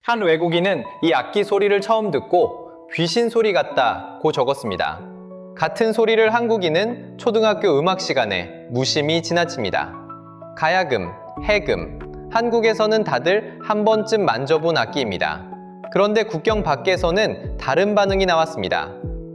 한 외국인은 이 악기 소리를 처음 듣고 귀신 소리 같다고 적었습니다. 같은 소리를 한국인은 초등학교 음악 시간에 무심히 지나칩니다. 가야금, 해금, 한국에서는 다들 한 번쯤 만져본 악기입니다. 그런데 국경 밖에서는 다른 반응이 나왔습니다.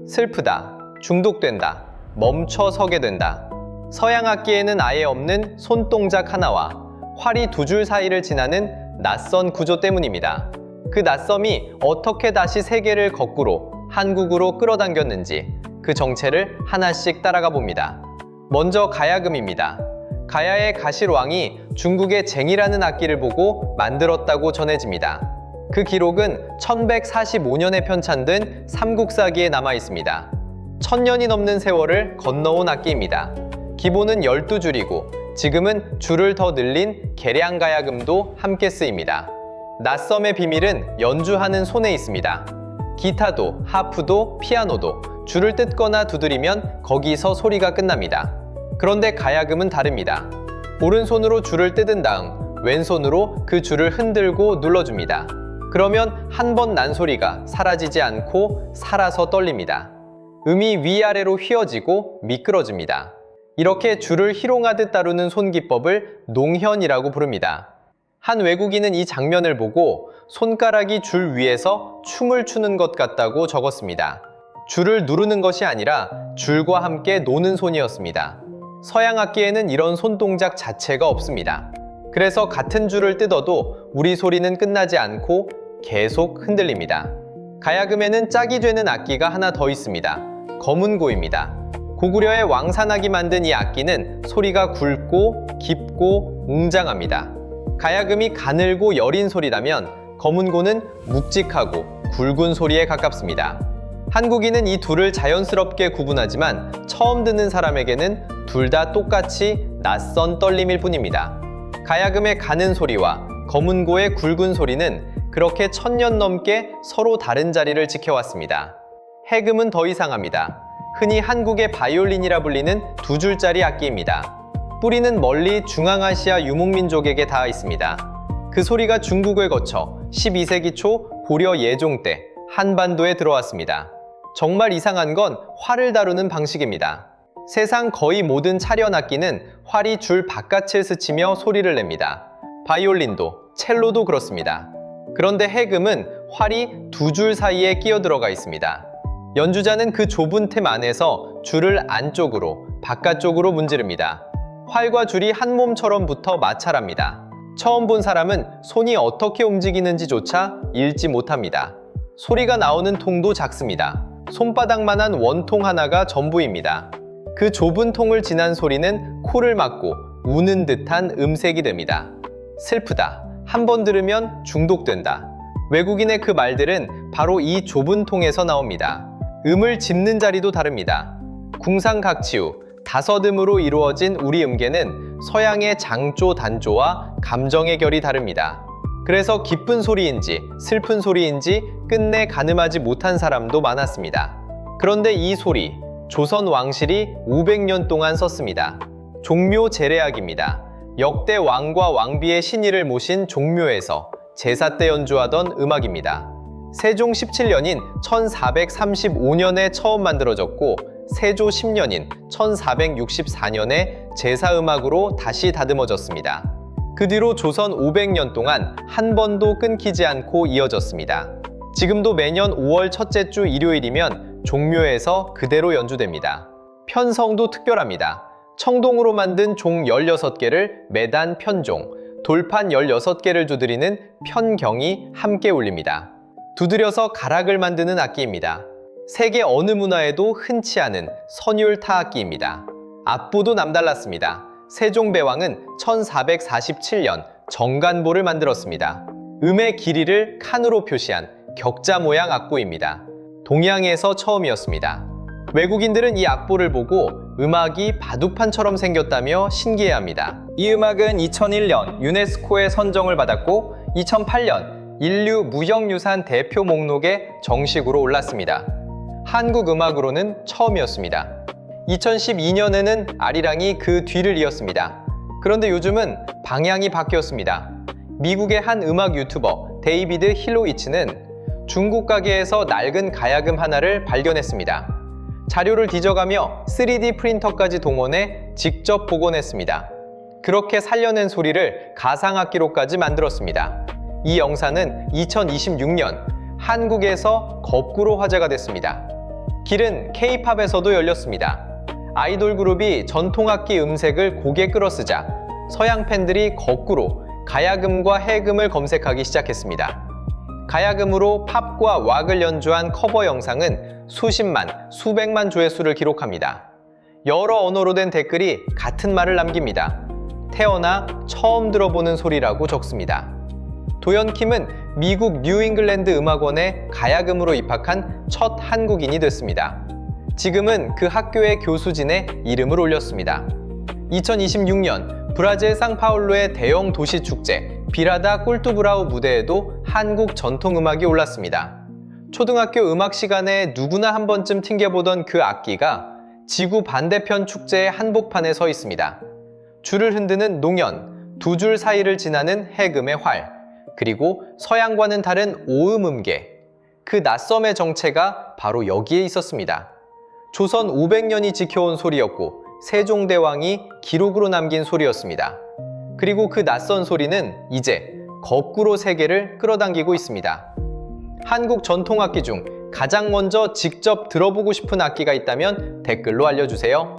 슬프다, 중독된다, 멈춰 서게 된다. 서양 악기에는 아예 없는 손동작 하나와 활이 두 줄 사이를 지나는 낯선 구조 때문입니다. 그 낯섦이 어떻게 다시 세계를 거꾸로 한국으로 끌어당겼는지 그 정체를 하나씩 따라가 봅니다. 먼저 가야금입니다. 가야의 가실왕이 중국의 쟁이라는 악기를 보고 만들었다고 전해집니다. 그 기록은 1145년에 편찬된 삼국사기에 남아 있습니다. 1000년이 넘는 세월을 건너온 악기입니다. 기본은 12줄이고 지금은 줄을 더 늘린 개량가야금도 함께 쓰입니다. 낯섦의 비밀은 연주하는 손에 있습니다. 기타도, 하프도, 피아노도 줄을 뜯거나 두드리면 거기서 소리가 끝납니다. 그런데 가야금은 다릅니다. 오른손으로 줄을 뜯은 다음 왼손으로 그 줄을 흔들고 눌러줍니다. 그러면 한 번 난 소리가 사라지지 않고 살아서 떨립니다. 음이 위아래로 휘어지고 미끄러집니다. 이렇게 줄을 희롱하듯 다루는 손기법을 농현이라고 부릅니다. 한 외국인은 이 장면을 보고 손가락이 줄 위에서 춤을 추는 것 같다고 적었습니다. 줄을 누르는 것이 아니라 줄과 함께 노는 손이었습니다. 서양 악기에는 이런 손동작 자체가 없습니다. 그래서 같은 줄을 뜯어도 우리 소리는 끝나지 않고 계속 흔들립니다. 가야금에는 짝이 되는 악기가 하나 더 있습니다. 거문고입니다. 고구려의 왕산악이 만든 이 악기는 소리가 굵고 깊고 웅장합니다. 가야금이 가늘고 여린 소리라면 거문고는 묵직하고 굵은 소리에 가깝습니다. 한국인은 이 둘을 자연스럽게 구분하지만 처음 듣는 사람에게는 둘 다 똑같이 낯선 떨림일 뿐입니다. 가야금의 가는 소리와 거문고의 굵은 소리는 그렇게 1000년 넘게 서로 다른 자리를 지켜왔습니다. 해금은 더 이상합니다. 흔히 한국의 바이올린이라 불리는 두 줄짜리 악기입니다. 뿌리는 멀리 중앙아시아 유목민족에게 닿아 있습니다. 그 소리가 중국을 거쳐 12세기 초 고려 예종 때 한반도에 들어왔습니다. 정말 이상한 건 활을 다루는 방식입니다. 세상 거의 모든 차련 악기는 활이 줄 바깥을 스치며 소리를 냅니다. 바이올린도, 첼로도 그렇습니다. 그런데 해금은 활이 두 줄 사이에 끼어 들어가 있습니다. 연주자는 그 좁은 틈 안에서 줄을 안쪽으로, 바깥쪽으로 문지릅니다. 활과 줄이 한 몸처럼 붙어 마찰합니다. 처음 본 사람은 손이 어떻게 움직이는지조차 읽지 못합니다. 소리가 나오는 통도 작습니다. 손바닥만한 원통 하나가 전부입니다. 그 좁은 통을 지난 소리는 코를 막고 우는 듯한 음색이 됩니다. 슬프다. 한 번 들으면 중독된다. 외국인의 그 말들은 바로 이 좁은 통에서 나옵니다. 음을 짚는 자리도 다릅니다. 궁상각치우, 5음으로 이루어진 우리 음계는 서양의 장조, 단조와 감정의 결이 다릅니다. 그래서 기쁜 소리인지 슬픈 소리인지 끝내 가늠하지 못한 사람도 많았습니다. 그런데 이 소리, 조선 왕실이 500년 동안 썼습니다. 종묘 제례악입니다. 역대 왕과 왕비의 신의를 모신 종묘에서 제사 때 연주하던 음악입니다. 세종 17년인 1435년에 처음 만들어졌고 세조 10년인 1464년에 제사음악으로 다시 다듬어졌습니다. 그 뒤로 조선 500년 동안 한 번도 끊기지 않고 이어졌습니다. 지금도 매년 5월 첫째 주 일요일이면 종묘에서 그대로 연주됩니다. 편성도 특별합니다. 청동으로 만든 종 16개를 매단 편종, 돌판 16개를 두드리는 편경이 함께 울립니다. 두드려서 가락을 만드는 악기입니다. 세계 어느 문화에도 흔치 않은 선율 타악기입니다. 앞부도 남달랐습니다. 세종배왕은 1447년 정간보를 만들었습니다. 음의 길이를 칸으로 표시한 격자 모양 악보입니다. 동양에서 처음이었습니다. 외국인들은 이 악보를 보고 음악이 바둑판처럼 생겼다며 신기해합니다. 이 음악은 2001년 유네스코의 선정을 받았고 2008년 인류 무형유산 대표 목록에 정식으로 올랐습니다. 한국 음악으로는 처음이었습니다. 2012년에는 아리랑이 그 뒤를 이었습니다. 그런데 요즘은 방향이 바뀌었습니다. 미국의 한 음악 유튜버 데이비드 힐로이치는 중국 가게에서 낡은 가야금 하나를 발견했습니다. 자료를 뒤져가며 3D 프린터까지 동원해 직접 복원했습니다. 그렇게 살려낸 소리를 가상악기로까지 만들었습니다. 이 영상은 2026년 한국에서 거꾸로 화제가 됐습니다. 길은 K-팝에서도 열렸습니다. 아이돌 그룹이 전통악기 음색을 곡에 끌어쓰자 서양 팬들이 거꾸로 가야금과 해금을 검색하기 시작했습니다. 가야금으로 팝과 왁을 연주한 커버 영상은 수십만, 수백만 조회수를 기록합니다. 여러 언어로 된 댓글이 같은 말을 남깁니다. 태어나 처음 들어보는 소리라고 적습니다. 도연킴은 미국 뉴잉글랜드 음악원에 가야금으로 입학한 첫 한국인이 됐습니다. 지금은 그 학교의 교수진에 이름을 올렸습니다. 2026년 브라질 상파울루의 대형 도시 축제 비라다 꿀뚜브라우 무대에도 한국 전통음악이 올랐습니다. 초등학교 음악 시간에 누구나 한 번쯤 튕겨보던 그 악기가 지구 반대편 축제의 한복판에 서 있습니다. 줄을 흔드는 농연, 두 줄 사이를 지나는 해금의 활, 그리고 서양과는 다른 오음음계. 그 낯섦의 정체가 바로 여기에 있었습니다. 조선 500년이 지켜온 소리였고 세종대왕이 기록으로 남긴 소리였습니다. 그리고 그 낯선 소리는 이제 거꾸로 세계를 끌어당기고 있습니다. 한국 전통악기 중 가장 먼저 직접 들어보고 싶은 악기가 있다면 댓글로 알려주세요.